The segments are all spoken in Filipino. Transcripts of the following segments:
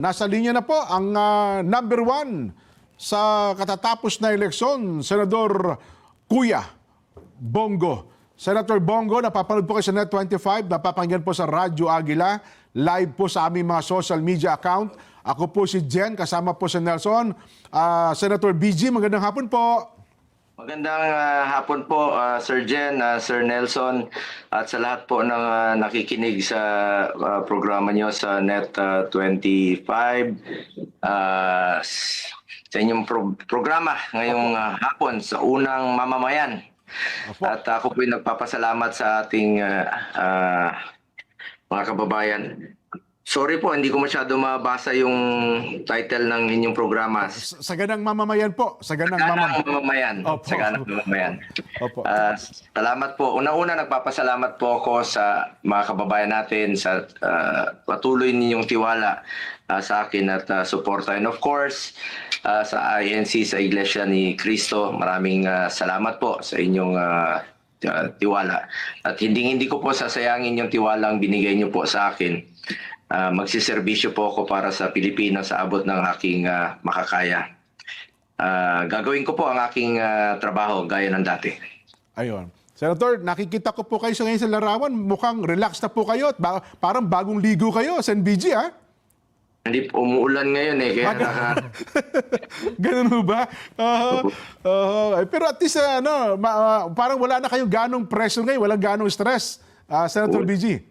Nasa linya na po ang number one sa katatapos na eleksyon, Senador Kuya Bongo. Senator Bongo, napapanood po kayo sa Net25, napapakinggan po sa Radyo Agila, live po sa aming mga social media account. Ako po si Jen, kasama po si Nelson. Senator BG, magandang hapon po. Magandang hapon po, Sir Jen, Sir Nelson, at sa lahat po ng nakikinig sa programa nyo sa Net25, sa inyong programa ngayong hapon sa unang mamamayan. Opo. At ako po nagpapasalamat sa ating mga kababayan. Sorry po, hindi ko masyado mabasa yung title ng inyong programa. Saganang mamamayan po. Saganang mamamayan. Opo. Saganang mamamayan. Opo. Salamat po. Una-una, nagpapasalamat po ako sa mga kababayan natin sa patuloy ninyong tiwala sa akin at suporta. And of course, sa INC, sa Iglesia ni Cristo, maraming salamat po sa inyong tiwala. At hindi ko po sasayangin yung tiwalang binigay niyo po sa akin. Magsiservisyo po ako para sa Pilipinas sa abot ng aking makakaya. Gagawin ko po ang aking trabaho gaya ng dati. Ayun. Senator, nakikita ko po kayo ngayon sa larawan. Mukhang relax na po kayo at parang bagong ligo kayo sa NBG, ha? Hindi, umuulan ngayon eh. Kaya Ganun ho ba? Pero at least, parang wala na kayong ganong pressure ngayon, walang ganong stress, Senator BG.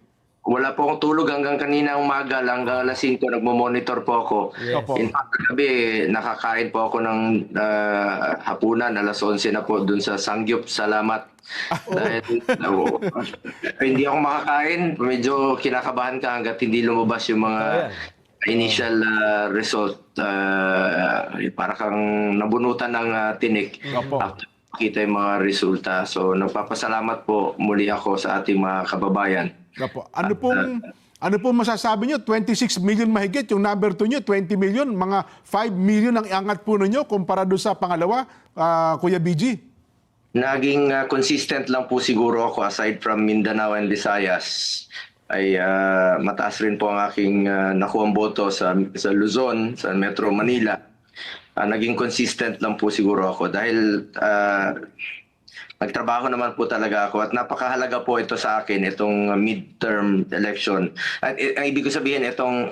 Wala po akong tulog hanggang kanina umaga, hanggang alas 5, nagmo-monitor po ako. Yes. In fact, gabi, nakakain po ako ng hapunan, alas 11 na po dun sa Sangyup. Salamat. Dahil hindi ako makakain, medyo kinakabahan ka hanggat hindi lumabas yung mga initial result. Para kang nabunutan ng tinik. After makita yung mga resulta. So, nagpapasalamat po muli ako sa ating mga kababayan. Opo. Ano pong masasabi nyo? 26 million mahigit, yung number 2 nyo, 20 million, mga 5 million ang iangat po ninyo kumpara doon sa pangalawa, Kuya BG? Naging consistent lang po siguro ako aside from Mindanao and Visayas. Ay mataas rin po ang aking nakuhang boto sa Luzon, sa Metro Manila. Naging consistent lang po siguro ako dahil nagtrabaho naman po talaga ako at napakahalaga po ito sa akin, itong midterm election. At ang ibig ko sabihin, itong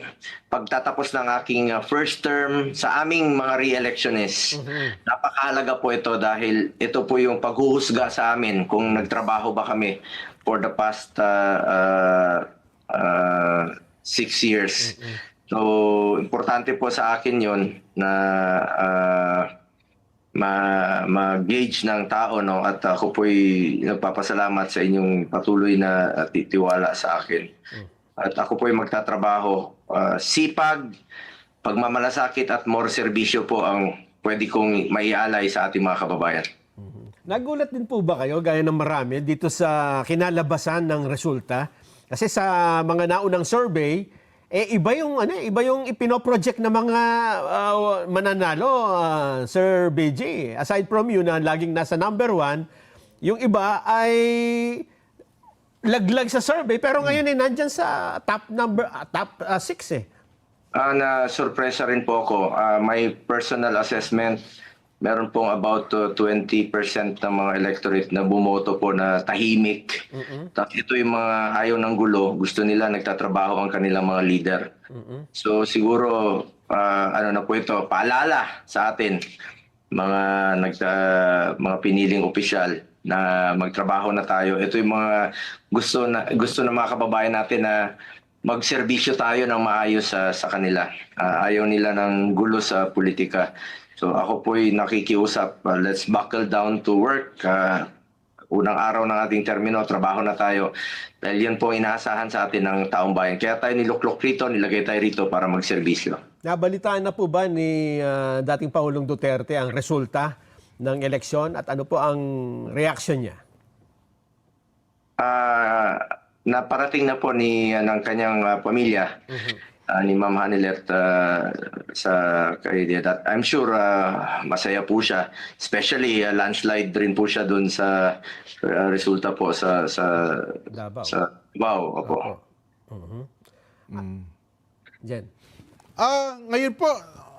pagtatapos ng aking first term sa aming mga re-electionist. Napakahalaga po ito dahil ito po yung paghuhusga sa amin kung nagtrabaho ba kami for the past 6 years. So, importante po sa akin yon na ma-gauge ng tao, no? At ako po'y nagpapasalamat sa inyong patuloy na tiwala sa akin. At ako po'y magtatrabaho. Sipag, pagmamalasakit at more serbisyo po ang pwede kong maialay sa ating mga kababayan. Nagulat din po ba kayo, gaya ng marami, dito sa kinalabasan ng resulta? Kasi sa mga naunang survey, iba yung ipinoproject ng mga mananalo, Sir BJ. Aside from you na laging nasa number 1, yung iba ay laglag sa survey pero ngayon ay nandyan sa top 6 eh. Na-surpresa rin po ako. My personal assessment, meron pong about 20% ng mga electorate na bumoto po na tahimik. Tapos ito yung mga ayaw ng gulo, gusto nila nagtatrabaho ang kanilang mga leader. So siguro, na po ito, paalala sa atin, mga piniling opisyal na magtrabaho na tayo. Ito yung mga gusto ng mga kababayan natin na magserbisyo tayo ng maayos sa kanila. Ayaw nila ng gulo sa politika. So ako po'y nakikiusap, let's buckle down to work. Unang araw ng ating termino, trabaho na tayo. Dahil yan po inaasahan sa atin ng taong bayan. Kaya tayo niluklok rito, nilagay tayo rito para magserbisyo. Nabalitaan na po ba ni dating Pangulong Duterte ang resulta ng eleksyon at ano po ang reaction niya? Naparating na po ng kanyang pamilya. Ni Ma'am Hanilet sa kay I'm sure masaya po siya, especially landslide rin po siya doon sa resulta po sa Davao. Davao. Opo. Jen. Ngayon po,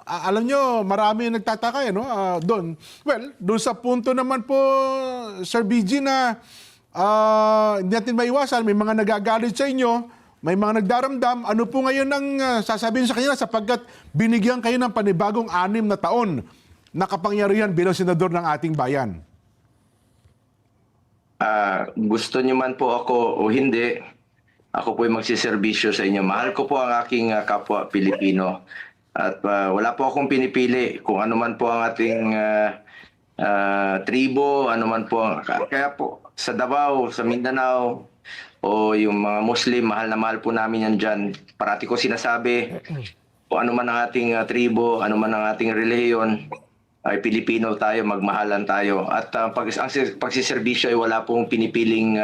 alam nyo, marami nagtataka doon. Well, doon sa punto naman po, Sir BG, na hindi natin maiwasan, may mga nagagalit sa inyo, may mga nagdaramdam. Ano po ngayon ang sasabihin sa kanila sapagkat binigyan kayo ng panibagong 6 na taon na kapangyarihan bilang senador ng ating bayan? Gusto niyo man po ako o hindi, ako po ay magsiservisyo sa inyo. Mahal ko po ang aking kapwa Pilipino. At wala po akong pinipili kung ano man po ang ating tribo, ano man po. Kaya po, sa Davao, sa Mindanao, o yung mga Muslim, mahal na mahal po namin yan dyan. Parati ko sinasabi, kung ano man ang ating tribo, ano man ang ating relihiyon, ay Pilipino tayo, magmahalan tayo. At ang pagsiservisyo ay wala pong pinipiling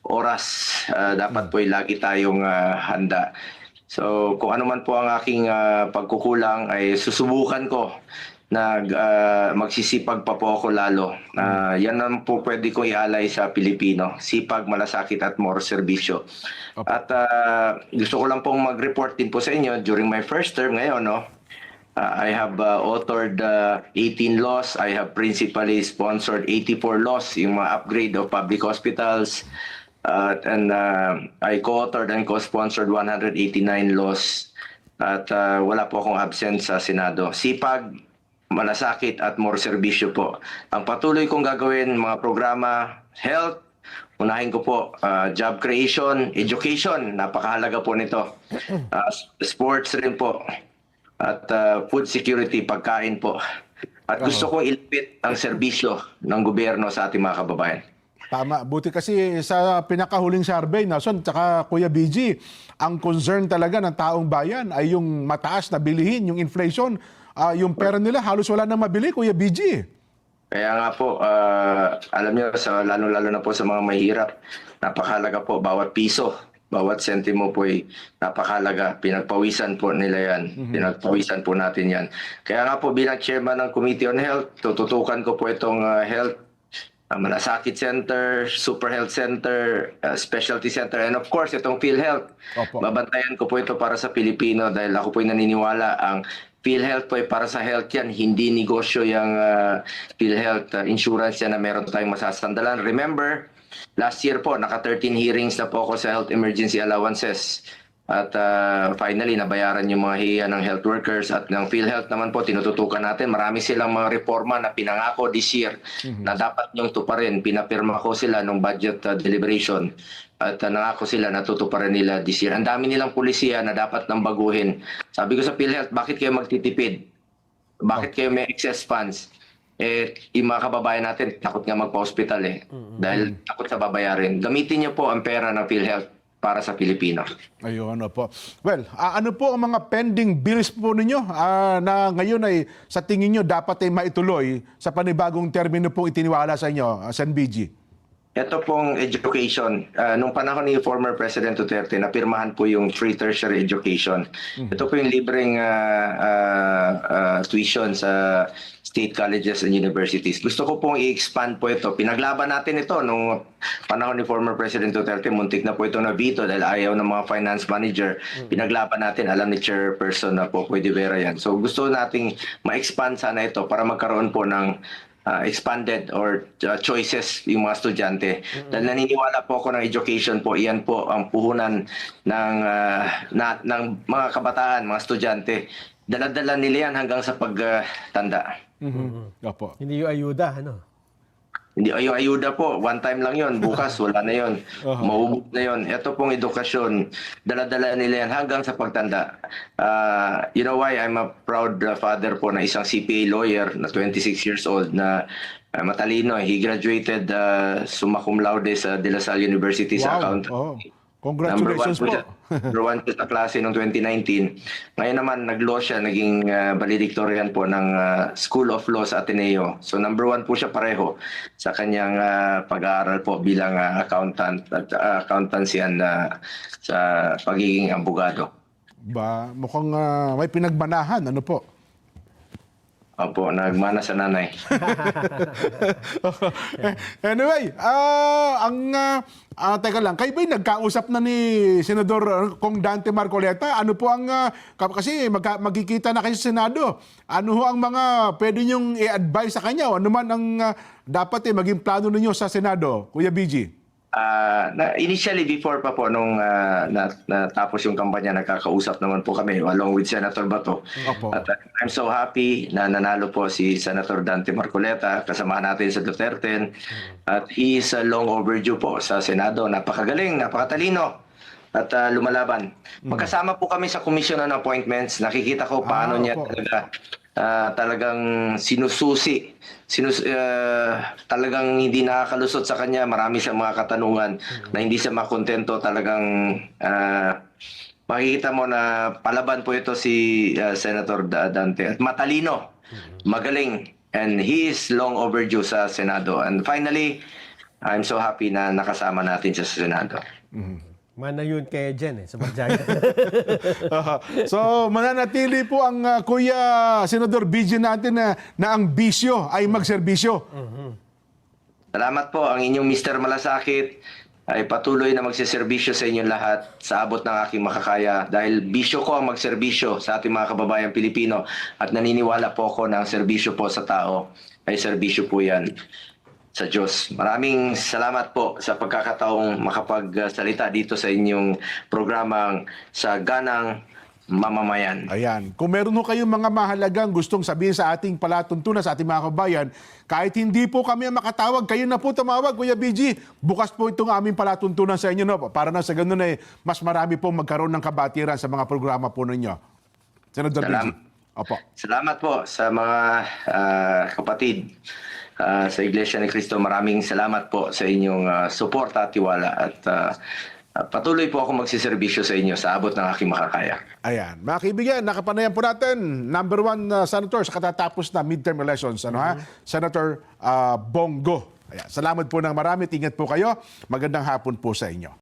oras. Dapat po ay lagi tayong handa. So kung ano man po ang aking pagkukulang ay susubukan ko na magsisipag pa po ako lalo. Yan naman po pwede kong ialay sa Pilipino. Sipag, malasakit at more serbisyo. At gusto ko lang pong mag-report din po sa inyo during my first term ngayon, I have authored 18 laws. I have principally sponsored 84 laws, yung mga upgrade of public hospitals. And I co-authored and co-sponsored 189 laws. At wala po akong absent sa Senado. Sipag, malasakit at more serbisyo po. Ang patuloy kong gagawin, mga programa, health, unahin ko po, job creation, education, napakahalaga po nito. Sports rin po. At food security, pagkain po. At gusto kong ilapit ang serbisyo ng gobyerno sa ating mga kababayan. Tama. Buti kasi sa pinakahuling survey, Nason, tsaka Kuya BG, ang concern talaga ng taong bayan ay yung mataas na bilihin, yung inflation. Yung pera nila halos wala nang mabili, Kuya BG. Kaya nga po, alam niyo, lalo-lalo na po sa mga mahirap, napakahalaga po bawat piso. Bawat sentimo po ay napakahalaga. Pinagpawisan po nila yan. Pinagpawisan po natin yan. Kaya nga po bilang chairman ng Committee on Health, tututukan ko po itong health, Malasakit Center, Super Health Center, Specialty Center, and of course itong PhilHealth. Opo. Babantayan ko po ito para sa Pilipino dahil ako po ay naniniwala ang PhilHealth po ay para sa health yan, hindi negosyo yung PhilHealth insurance yan na meron tayong masasandalan. Remember, last year po, naka 13 hearings na po ako sa health emergency allowances. At finally, nabayaran yung mga hiya ng health workers at ng PhilHealth naman po, tinututukan natin. Marami silang mga reforma na pinangako this year na dapat niyong tuparin. Pinapirma ko sila nung budget deliberation at nangako sila na tutuparin nila this year. Ang dami nilang pulisiya na dapat nang baguhin. Sabi ko sa PhilHealth, bakit kayo magtitipid? Bakit kayo may excess funds? Yung mga kababayan natin, takot nga magpa-hospital dahil takot sa babayarin. Gamitin niyo po ang pera ng PhilHealth para sa Pilipino. Ayun, po. Well, ano po ang mga pending bills po ninyo na ngayon ay sa tingin nyo dapat ay maituloy sa panibagong termino pong itiniwala sa inyo, Sen. BG? Ito pong education. Nung panahon ni former President Duterte, napirmahan po yung free tertiary education. Ito po yung libreng tuition sa state colleges and universities. Gusto ko pong i-expand po ito. Pinaglaban natin ito nung panahon ni former President Duterte. Muntik na po ito na veto dahil ayaw ng mga finance manager. Pinaglaban natin, alam ni chairperson na po, pwede vera yan. So gusto nating ma-expand sana ito para magkaroon po ng expanded or choices yung mga estudyante. Dahil naniniwala po ako ng education po, iyan po ang puhunan ng mga kabataan, mga estudyante. Dala-dala nila yan hanggang sa pagtanda. Opo. Hindi yung ayuda, ano? Hindi, yung ayuda po, one time lang yon, bukas wala na yon, maubos na yon. Ito pong edukasyon, dala-dala nila yan hanggang sa pagtanda. You know why I'm a proud father po na isang CPA lawyer na 26 years old na matalino. He graduated summa cum laude sa De La Salle University sa accounting. Oh. Congratulations po. Number one siya sa klase noong 2019. Ngayon naman, nag-law siya, naging valedictorian po ng School of Law sa Ateneo. So number one po siya pareho sa kanyang pag-aaral po bilang accountant at accountancy sa pagiging abogado. Mukhang may pinagbanahan, ano po? Opo, nagmana sa nanay. Anyway, teka lang, kayo ba'y nagkausap na ni Senador Kong Dante Marcoleta? Ano po ang, kasi magkikita na kayo sa Senado, ano ho ang mga pwede niyong i-advise sa kanya? O ano man ang dapat maging plano ninyo sa Senado, Kuya BG? Initially, before pa po nung natapos yung kampanya, nagkakausap naman po kami along with Senator Bato. Opo. At I'm so happy na nanalo po si Senator Dante Marcoleta, kasama natin sa Duterte. At he is long overdue po sa Senado. Napakagaling, napakatalino at lumalaban. Magkasama po kami sa Commission on Appointments. Nakikita ko paano niya opo. talagang sinususi. Talagang hindi nakakalusot sa kanya. Marami siyang mga katanungan na hindi siya makontento. Talagang makikita mo na palaban po ito si Senator Dante. At matalino, magaling, and he is long overdue sa Senado. And finally, I'm so happy na nakasama natin siya sa Senado. Mana yun kay Jen sa Barjaya. So, mananatili po ang Kuya Senador BG natin na ang bisyo ay magserbisyo. Salamat po. Ang inyong Mr. Malasakit ay patuloy na magsiservisyo sa inyong lahat sa abot ng aking makakaya dahil bisyo ko ang magserbisyo sa ating mga kababayang Pilipino at naniniwala po ako na ang serbisyo po sa tao ay serbisyo po yan sa Diyos. Maraming salamat po sa pagkakataong makapagsalita dito sa inyong programang Sa Ganang Mamamayan. Ayan. Kung meron ho kayong mga mahalagang gustong sabihin sa ating palatuntunan, sa ating mga kabayan, kahit hindi po kami makatawag, kayo na po tumawag, Kuya BG. Bukas po itong aming palatuntunan sa inyo, no? Para na sa ganun mas marami pong magkaroon ng kabatiran sa mga programa po ninyo. Senador BG. Opo. Salamat po sa mga kapatid sa Iglesia ni Cristo. Maraming salamat po sa inyong suporta at tiwala at patuloy po ako magsiservisyo sa inyo sa abot ng aking makakaya. Ayan. Mga kaibigan, nakapanayan po natin, number 1 senator sa katatapos na midterm elections, Senator Bongo. Ayan. Salamat po ng marami. Ingat po kayo. Magandang hapon po sa inyo.